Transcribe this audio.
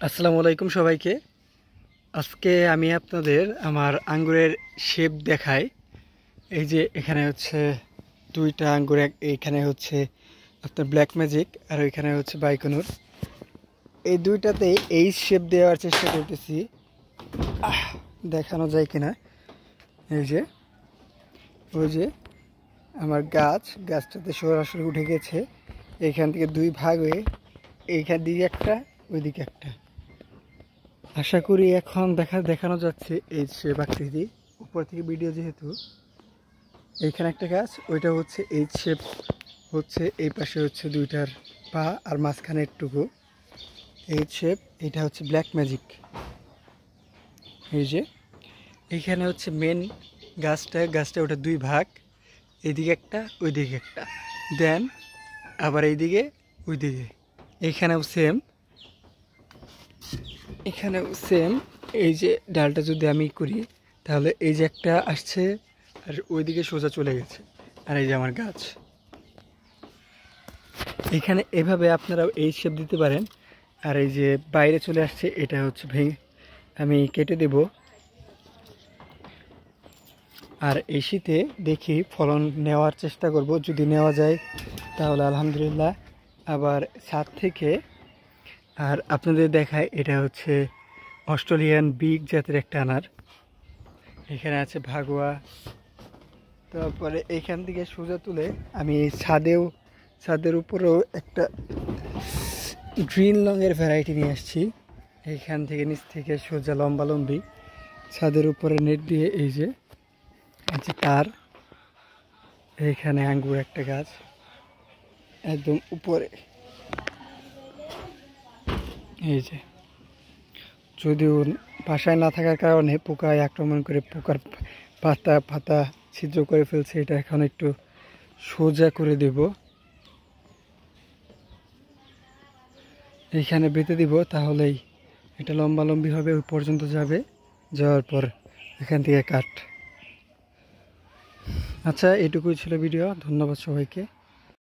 আসসালামু আলাইকুম সবাইকে। আজকে আমি আপনাদের আমার আঙ্গুরের শেপ দেখাই। এই যে এখানে হচ্ছে দুইটা আঙ্গুর, এইখানে হচ্ছে আপনার ব্ল্যাক ম্যাজিক আর ওইখানে হচ্ছে বাইকনুর। এই দুইটাতে এই শেপ দেওয়ার চেষ্টা করতেছি, দেখানো যায় কিনা। এই যে ওই যে আমার গাছটাতে সরাসরি উঠে গেছে, এইখান থেকে দুই ভাগ হয়ে এইখান দিকে একটা, ওইদিকে একটা। আশা করি এখন দেখানো যাচ্ছে এই শেপ আকৃতি উপর থেকে ভিডিও, যেহেতু এইখানে একটা গাছ, ওইটা হচ্ছে এইচ শেপ, হচ্ছে এই পাশে হচ্ছে দুইটার পা আর মাঝখানে একটুকু এইচ শেপ। এটা হচ্ছে ব্ল্যাক ম্যাজিক। এই যে এইখানে হচ্ছে মেন গাছটা ওটা দুই ভাগ, এইদিকে একটা ওইদিকে একটা, দেন আবার এইদিকে ওইদিকে। এখানেও সেম। এই যে ডালটা যদি আমি করি, তাহলে এই যে একটা আসছে আর ওইদিকে সোজা চলে গেছে, আর এই যে আমার গাছ। এখানে এভাবে আপনারাও এই শেপ দিতে পারেন। আর এই যে বাইরে চলে আসছে, এটা হচ্ছে ভেঙে আমি কেটে দেব। আর এই শীতে দেখি ফলন নেওয়ার চেষ্টা করব, যদি নেওয়া যায় তাহলে আলহামদুলিল্লাহ। আবার ছাদ থেকে আর আপনাদের দেখায়, এটা হচ্ছে অস্ট্রেলিয়ান বিগ জাতের একটা আনার। এখানে আছে ভাগোয়া। তারপরে এইখান থেকে সোজা তুলে আমি ছাদের উপরেও একটা গ্রিন লংয়ের ভ্যারাইটি নিয়ে আসছি। এইখান থেকে নিচ থেকে সোজা লম্বালম্বি ছাদের উপরে নেট দিয়ে, এই যে তার এইখানে আঙ্গুর একটা গাছ একদম উপরে। এই যে যদিও বাসায় না থাকার কারণে পোকায় আক্রমণ করে পোকার পাতা ছিদ্র করে ফেলছে, এটা এখন একটু সোজা করে দেব, এইখানে বেঁধে দিব, তাহলেই এটা লম্বালম্বি হবে, ওই পর্যন্ত যাওয়ার পর এখান থেকে কাট। আচ্ছা, এটুকুই ছিল ভিডিও। ধন্যবাদ সবাইকে।